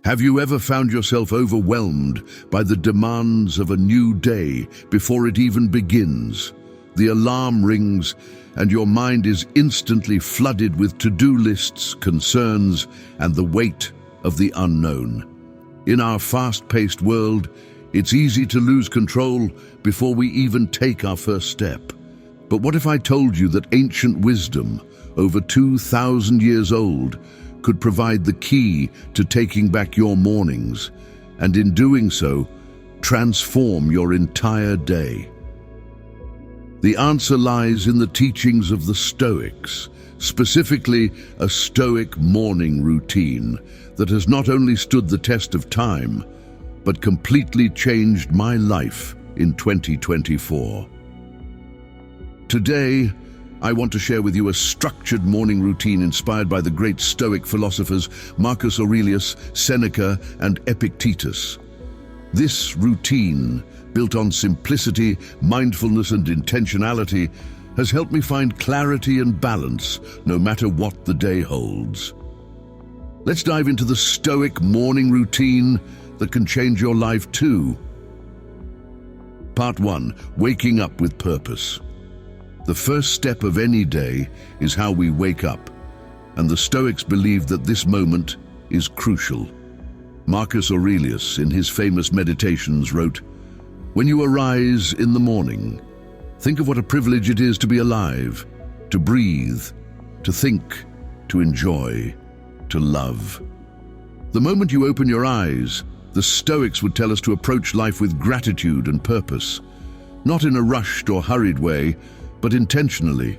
Have you ever found yourself overwhelmed by the demands of a new day before it even begins? The alarm rings and your mind is instantly flooded with to-do lists, concerns, and the weight of the unknown. In our fast-paced world, it's easy to lose control before we even take our first step. But what if I told you that ancient wisdom, over 2,000 years old, could provide the key to taking back your mornings, and in doing so, transform your entire day? The answer lies in the teachings of the Stoics, specifically a Stoic morning routine that has not only stood the test of time, but completely changed my life in 2024. Today, I want to share with you a structured morning routine inspired by the great Stoic philosophers Marcus Aurelius, Seneca, and Epictetus. This routine, built on simplicity, mindfulness, and intentionality, has helped me find clarity and balance no matter what the day holds. Let's dive into the Stoic morning routine that can change your life too. Part 1. Waking up with purpose. The first step of any day is how we wake up, and the Stoics believe that this moment is crucial. Marcus Aurelius, in his famous Meditations, wrote, "When you arise in the morning, think of what a privilege it is to be alive, to breathe, to think, to enjoy, to love." The moment you open your eyes, the Stoics would tell us to approach life with gratitude and purpose, not in a rushed or hurried way, but intentionally.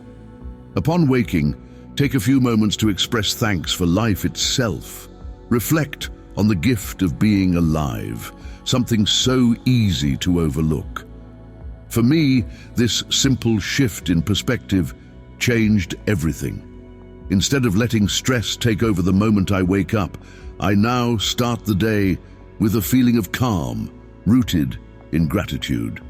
Upon waking, take a few moments to express thanks for life itself. Reflect on the gift of being alive, something so easy to overlook. For me, this simple shift in perspective changed everything. Instead of letting stress take over the moment I wake up, I now start the day with a feeling of calm, rooted in gratitude.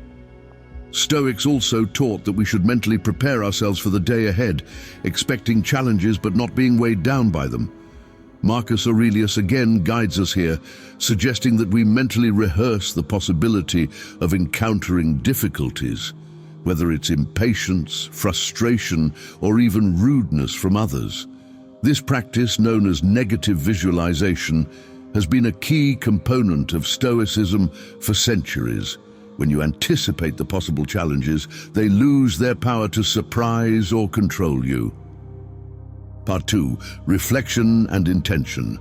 Stoics also taught that we should mentally prepare ourselves for the day ahead, expecting challenges but not being weighed down by them. Marcus Aurelius again guides us here, suggesting that we mentally rehearse the possibility of encountering difficulties, whether it's impatience, frustration, or even rudeness from others. This practice, known as negative visualization, has been a key component of Stoicism for centuries. When you anticipate the possible challenges, they lose their power to surprise or control you. Part 2. Reflection and intention.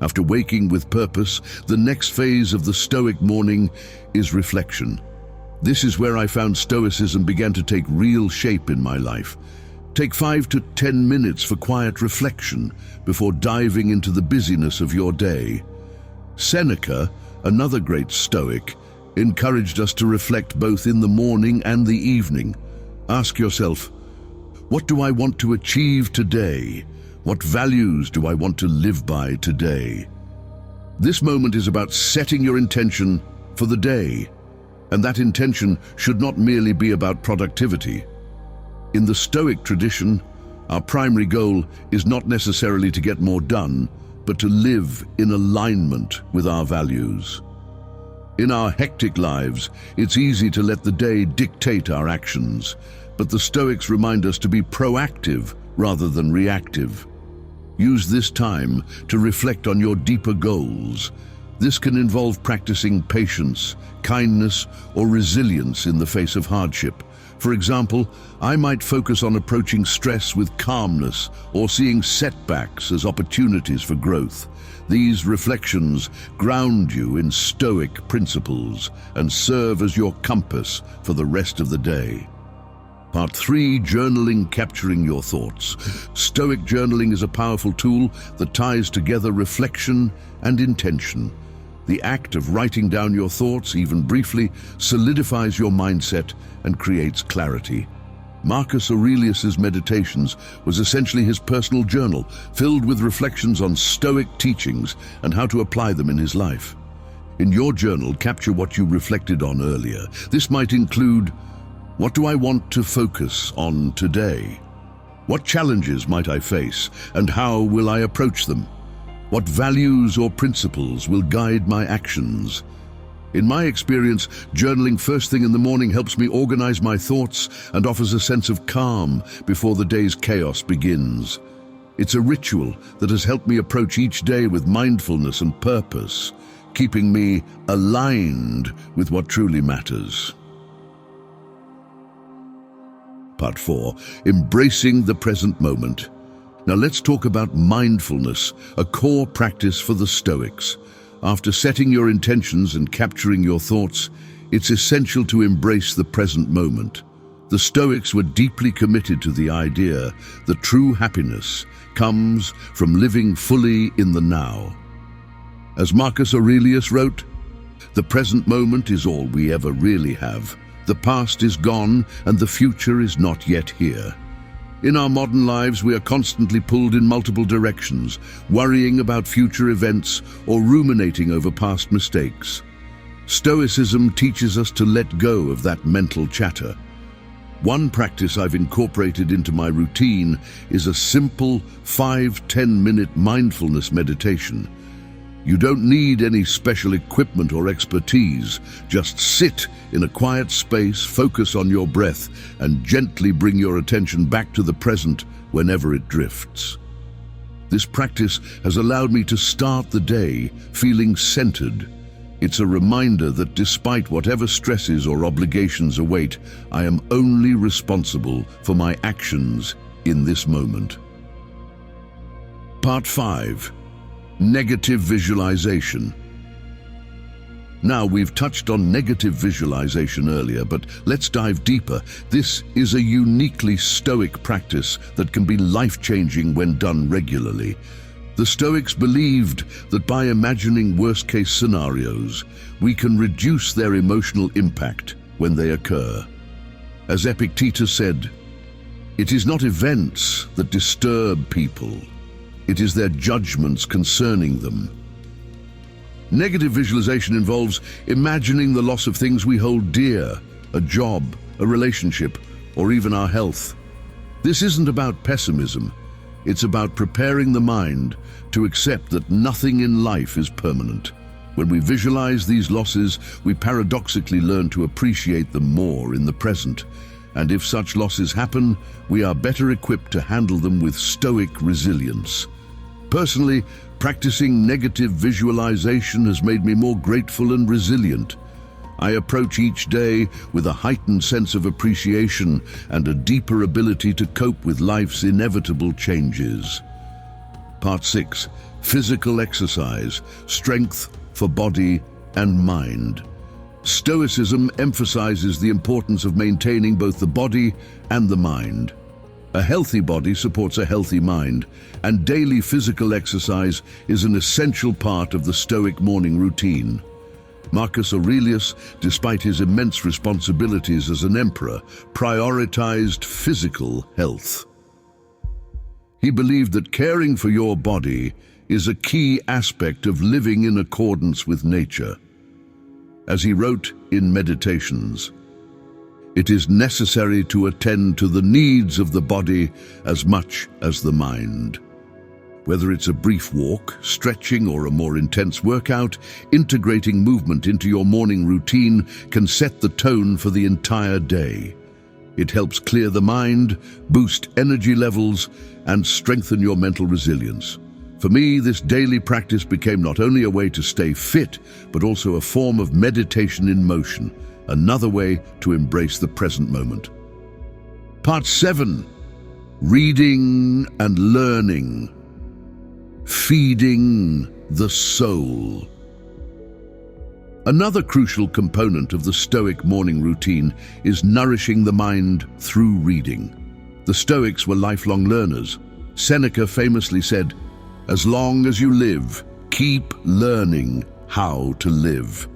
After waking with purpose, the next phase of the Stoic morning is reflection. This is where I found Stoicism began to take real shape in my life. Take 5 to 10 minutes for quiet reflection before diving into the busyness of your day. Seneca, another great Stoic, encouraged us to reflect both in the morning and the evening. Ask yourself, what do I want to achieve today? What values do I want to live by today? This moment is about setting your intention for the day, and that intention should not merely be about productivity. In the Stoic tradition, our primary goal is not necessarily to get more done, but to live in alignment with our values. In our hectic lives, it's easy to let the day dictate our actions, but the Stoics remind us to be proactive rather than reactive. Use this time to reflect on your deeper goals. This can involve practicing patience, kindness, or resilience in the face of hardship. For example, I might focus on approaching stress with calmness or seeing setbacks as opportunities for growth. These reflections ground you in Stoic principles and serve as your compass for the rest of the day. Part 3. Journaling, capturing your thoughts. Stoic journaling is a powerful tool that ties together reflection and intention. The act of writing down your thoughts, even briefly, solidifies your mindset and creates clarity. Marcus Aurelius' Meditations was essentially his personal journal, filled with reflections on Stoic teachings and how to apply them in his life. In your journal, capture what you reflected on earlier. This might include, what do I want to focus on today? What challenges might I face, and how will I approach them? What values or principles will guide my actions? In my experience, journaling first thing in the morning helps me organize my thoughts and offers a sense of calm before the day's chaos begins. It's a ritual that has helped me approach each day with mindfulness and purpose, keeping me aligned with what truly matters. Part 4. Embracing the present moment. Now let's talk about mindfulness, a core practice for the Stoics. After setting your intentions and capturing your thoughts, it's essential to embrace the present moment. The Stoics were deeply committed to the idea that true happiness comes from living fully in the now. As Marcus Aurelius wrote, "The present moment is all we ever really have. The past is gone and the future is not yet here." In our modern lives, we are constantly pulled in multiple directions, worrying about future events or ruminating over past mistakes. Stoicism teaches us to let go of that mental chatter. One practice I've incorporated into my routine is a simple 5-10-minute mindfulness meditation. You don't need any special equipment or expertise. Just sit in a quiet space, focus on your breath, and gently bring your attention back to the present whenever it drifts. This practice has allowed me to start the day feeling centered. It's a reminder that despite whatever stresses or obligations await, I am only responsible for my actions in this moment. Part 5. Negative visualization. Now, we've touched on negative visualization earlier, but let's dive deeper. This is a uniquely Stoic practice that can be life-changing when done regularly. The Stoics believed that by imagining worst-case scenarios, we can reduce their emotional impact when they occur. As Epictetus said, "It is not events that disturb people. It is their judgments concerning them." Negative visualization involves imagining the loss of things we hold dear, a job, a relationship, or even our health. This isn't about pessimism. It's about preparing the mind to accept that nothing in life is permanent. When we visualize these losses, we paradoxically learn to appreciate them more in the present. And if such losses happen, we are better equipped to handle them with Stoic resilience. Personally, practicing negative visualization has made me more grateful and resilient. I approach each day with a heightened sense of appreciation and a deeper ability to cope with life's inevitable changes. Part 6. Physical exercise, strength for body and mind. Stoicism emphasizes the importance of maintaining both the body and the mind. A healthy body supports a healthy mind, and daily physical exercise is an essential part of the Stoic morning routine. Marcus Aurelius, despite his immense responsibilities as an emperor, prioritized physical health. He believed that caring for your body is a key aspect of living in accordance with nature. As he wrote in Meditations, "It is necessary to attend to the needs of the body as much as the mind." Whether it's a brief walk, stretching, or a more intense workout, integrating movement into your morning routine can set the tone for the entire day. It helps clear the mind, boost energy levels, and strengthen your mental resilience. For me, this daily practice became not only a way to stay fit, but also a form of meditation in motion, another way to embrace the present moment. Part 7. Reading and learning. Feeding the soul. Another crucial component of the Stoic morning routine is nourishing the mind through reading. The Stoics were lifelong learners. Seneca famously said, "As long as you live, keep learning how to live."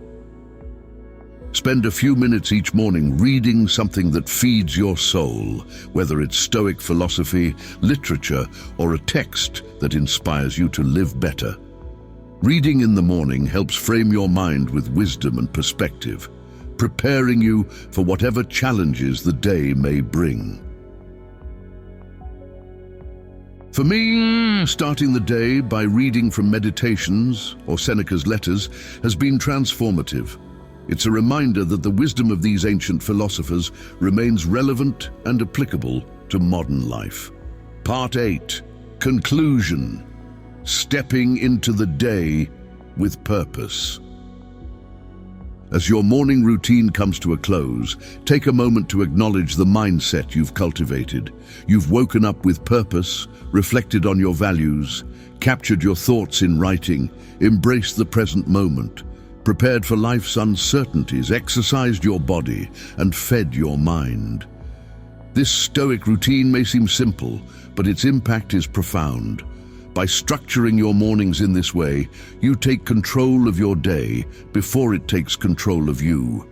Spend a few minutes each morning reading something that feeds your soul, whether it's Stoic philosophy, literature, or a text that inspires you to live better. Reading in the morning helps frame your mind with wisdom and perspective, preparing you for whatever challenges the day may bring. For me, starting the day by reading from Meditations or Seneca's letters has been transformative. It's a reminder that the wisdom of these ancient philosophers remains relevant and applicable to modern life. Part 8. Conclusion. Stepping into the day with purpose. As your morning routine comes to a close, take a moment to acknowledge the mindset you've cultivated. You've woken up with purpose, reflected on your values, captured your thoughts in writing, embraced the present moment, prepared for life's uncertainties, exercised your body, and fed your mind. This Stoic routine may seem simple, but its impact is profound. By structuring your mornings in this way, you take control of your day before it takes control of you.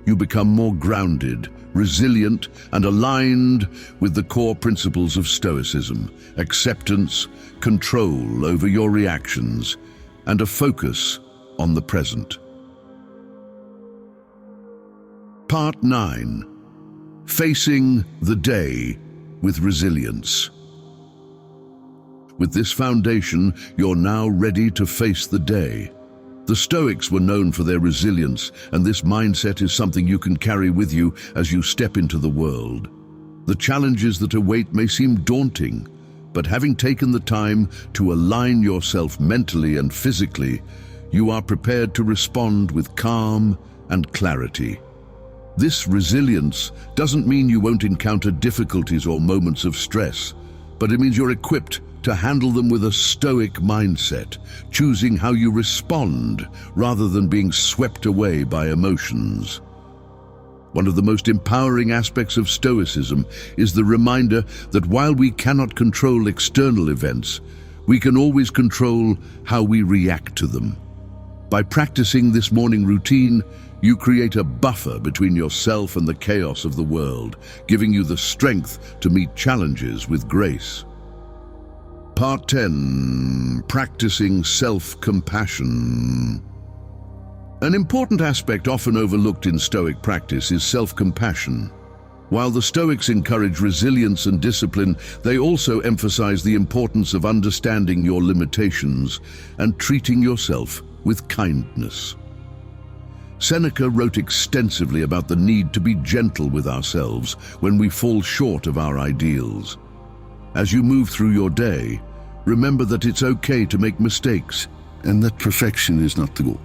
You become more grounded, resilient, and aligned with the core principles of Stoicism: acceptance, control over your reactions, and a focus on the present. Part 9. Facing the day with resilience. With this foundation, you're now ready to face the day. The Stoics were known for their resilience, and this mindset is something you can carry with you as you step into the world. The challenges that await may seem daunting, but having taken the time to align yourself mentally and physically, you are prepared to respond with calm and clarity. This resilience doesn't mean you won't encounter difficulties or moments of stress, but it means you're equipped to handle them with a Stoic mindset, choosing how you respond rather than being swept away by emotions. One of the most empowering aspects of Stoicism is the reminder that while we cannot control external events, we can always control how we react to them. By practicing this morning routine, you create a buffer between yourself and the chaos of the world, giving you the strength to meet challenges with grace. Part 10. Practicing self-compassion. An important aspect often overlooked in Stoic practice is self-compassion. While the Stoics encourage resilience and discipline, they also emphasize the importance of understanding your limitations and treating yourself with kindness. Seneca wrote extensively about the need to be gentle with ourselves when we fall short of our ideals. As you move through your day, remember that it's okay to make mistakes and that perfection is not the goal.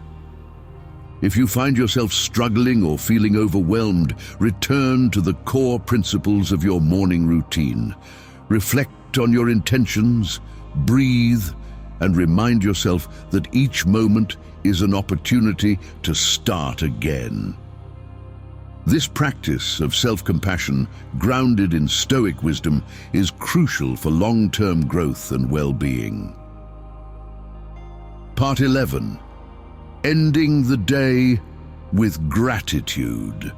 If you find yourself struggling or feeling overwhelmed, return to the core principles of your morning routine. Reflect on your intentions, breathe, and remind yourself that each moment is an opportunity to start again. This practice of self-compassion, grounded in Stoic wisdom, is crucial for long-term growth and well-being. Part 11. Ending the day with gratitude.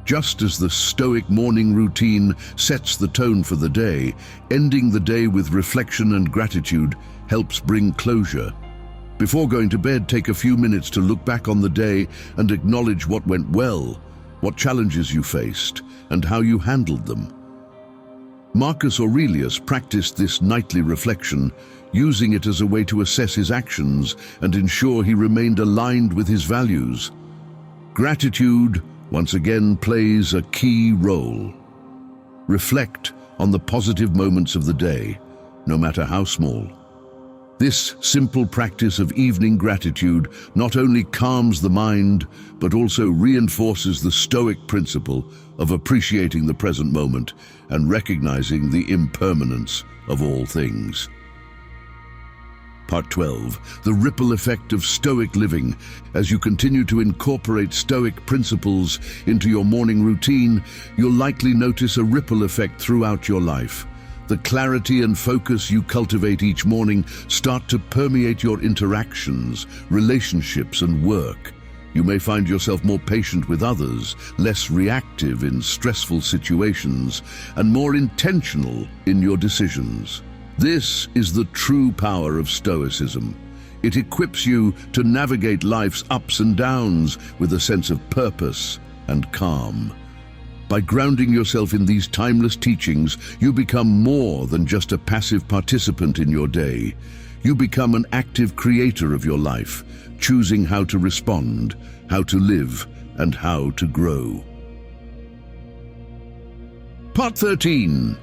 Just as the Stoic morning routine sets the tone for the day, ending the day with reflection and gratitude helps bring closure. Before going to bed, take a few minutes to look back on the day and acknowledge what went well, what challenges you faced, and how you handled them. Marcus Aurelius practiced this nightly reflection, using it as a way to assess his actions and ensure he remained aligned with his values. Gratitude, once again, plays a key role. Reflect on the positive moments of the day, no matter how small. This simple practice of evening gratitude not only calms the mind, but also reinforces the Stoic principle of appreciating the present moment and recognizing the impermanence of all things. Part 12. The ripple effect of Stoic living. As you continue to incorporate Stoic principles into your morning routine, you'll likely notice a ripple effect throughout your life. The clarity and focus you cultivate each morning start to permeate your interactions, relationships, and work. You may find yourself more patient with others, less reactive in stressful situations, and more intentional in your decisions. This is the true power of Stoicism. It equips you to navigate life's ups and downs with a sense of purpose and calm. By grounding yourself in these timeless teachings, you become more than just a passive participant in your day. You become an active creator of your life, choosing how to respond, how to live, and how to grow. Part 13.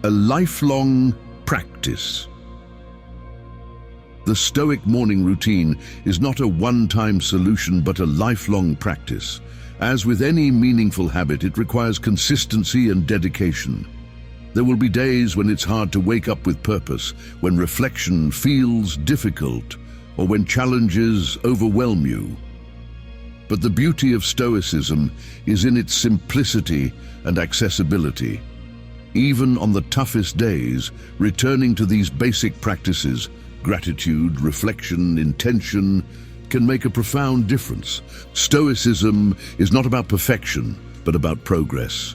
A lifelong practice. The Stoic morning routine is not a one-time solution but a lifelong practice. As with any meaningful habit, it requires consistency and dedication. There will be days when it's hard to wake up with purpose, when reflection feels difficult, or when challenges overwhelm you. But the beauty of Stoicism is in its simplicity and accessibility. Even on the toughest days, returning to these basic practices, gratitude, reflection, intention, can make a profound difference. Stoicism is not about perfection, but about progress.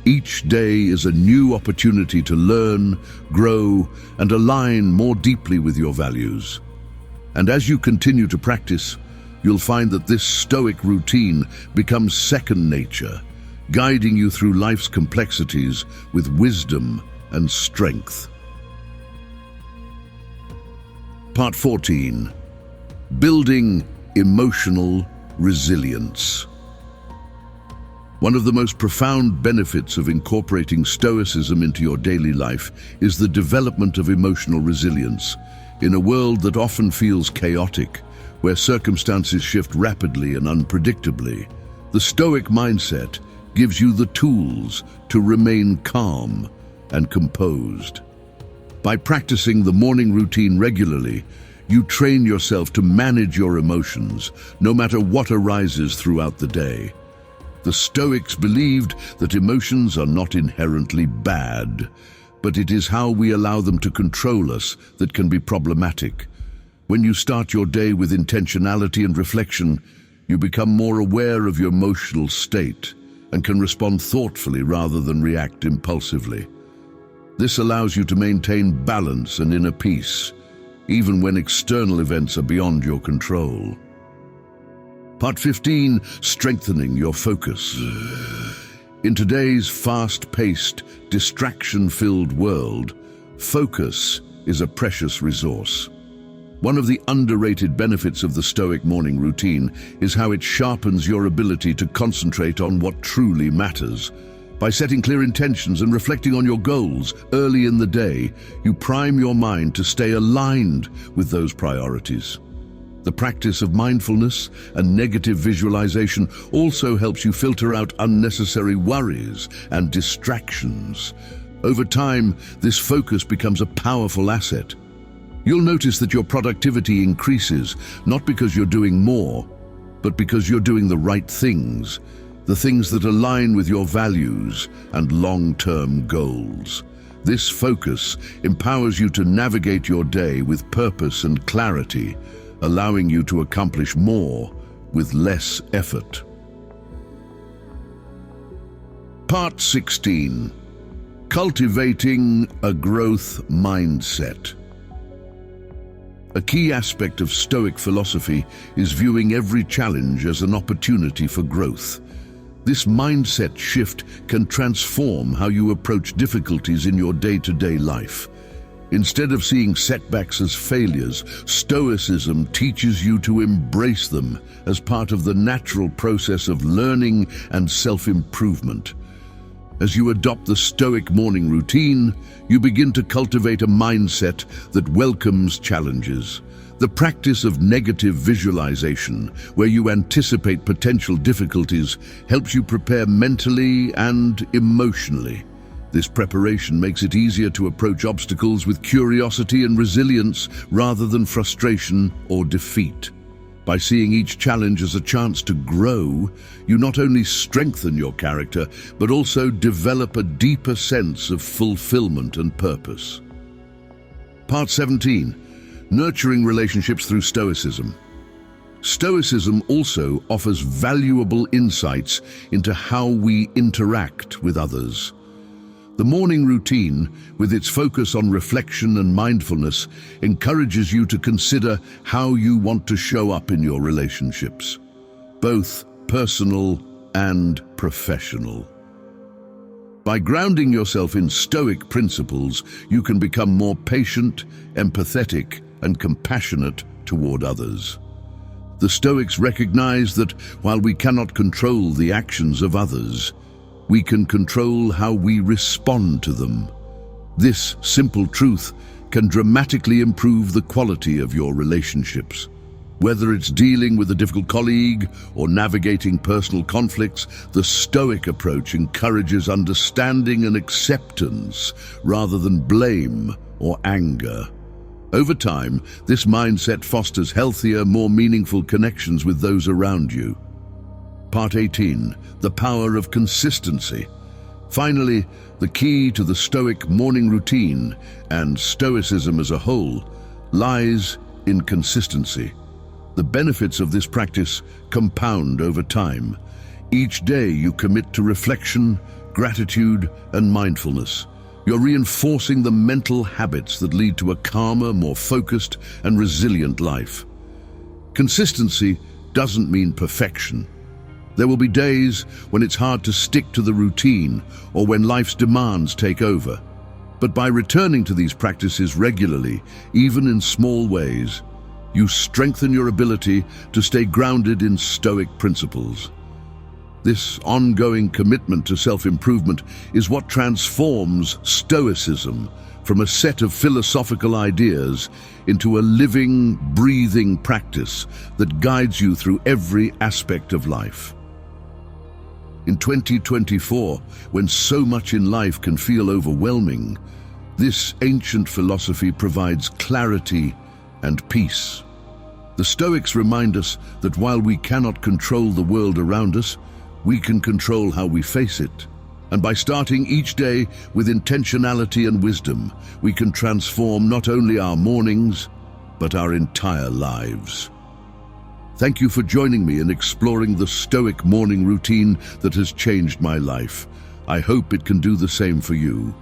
Each day is a new opportunity to learn, grow, and align more deeply with your values. And as you continue to practice, you'll find that this Stoic routine becomes second nature, guiding you through life's complexities with wisdom and strength. Part 14. Building emotional resilience. One of the most profound benefits of incorporating Stoicism into your daily life is the development of emotional resilience. In a world that often feels chaotic, where circumstances shift rapidly and unpredictably, the Stoic mindset gives you the tools to remain calm and composed. By practicing the morning routine regularly, you train yourself to manage your emotions, no matter what arises throughout the day. The Stoics believed that emotions are not inherently bad, but it is how we allow them to control us that can be problematic. When you start your day with intentionality and reflection, you become more aware of your emotional state and can respond thoughtfully rather than react impulsively. This allows you to maintain balance and inner peace, even when external events are beyond your control. Part 15. Strengthening your focus. In today's fast-paced, distraction-filled world, focus is a precious resource. One of the underrated benefits of the Stoic morning routine is how it sharpens your ability to concentrate on what truly matters. By setting clear intentions and reflecting on your goals early in the day, you prime your mind to stay aligned with those priorities. The practice of mindfulness and negative visualization also helps you filter out unnecessary worries and distractions. Over time, this focus becomes a powerful asset. You'll notice that your productivity increases, not because you're doing more, but because you're doing the right things, the things that align with your values and long-term goals. This focus empowers you to navigate your day with purpose and clarity, allowing you to accomplish more with less effort. Part 16. Cultivating a growth mindset. A key aspect of Stoic philosophy is viewing every challenge as an opportunity for growth. This mindset shift can transform how you approach difficulties in your day-to-day life. Instead of seeing setbacks as failures, Stoicism teaches you to embrace them as part of the natural process of learning and self-improvement. As you adopt the Stoic morning routine, you begin to cultivate a mindset that welcomes challenges. The practice of negative visualization, where you anticipate potential difficulties, helps you prepare mentally and emotionally. This preparation makes it easier to approach obstacles with curiosity and resilience rather than frustration or defeat. By seeing each challenge as a chance to grow, you not only strengthen your character, but also develop a deeper sense of fulfillment and purpose. Part 17. Nurturing relationships through Stoicism. Stoicism also offers valuable insights into how we interact with others. The morning routine, with its focus on reflection and mindfulness, encourages you to consider how you want to show up in your relationships, both personal and professional. By grounding yourself in Stoic principles, you can become more patient, empathetic, and compassionate toward others. The Stoics recognize that while we cannot control the actions of others, we can control how we respond to them. This simple truth can dramatically improve the quality of your relationships. Whether it's dealing with a difficult colleague or navigating personal conflicts, the Stoic approach encourages understanding and acceptance rather than blame or anger. Over time, this mindset fosters healthier, more meaningful connections with those around you. Part 18, the power of consistency. Finally, the key to the Stoic morning routine and Stoicism as a whole lies in consistency. The benefits of this practice compound over time. Each day you commit to reflection, gratitude, and mindfulness. You're reinforcing the mental habits that lead to a calmer, more focused, and resilient life. Consistency doesn't mean perfection. There will be days when it's hard to stick to the routine or when life's demands take over. But by returning to these practices regularly, even in small ways, you strengthen your ability to stay grounded in Stoic principles. This ongoing commitment to self-improvement is what transforms Stoicism from a set of philosophical ideas into a living, breathing practice that guides you through every aspect of life. In 2024, when so much in life can feel overwhelming, this ancient philosophy provides clarity and peace. The Stoics remind us that while we cannot control the world around us, we can control how we face it. And by starting each day with intentionality and wisdom, we can transform not only our mornings, but our entire lives. Thank you for joining me in exploring the Stoic morning routine that has changed my life. I hope it can do the same for you.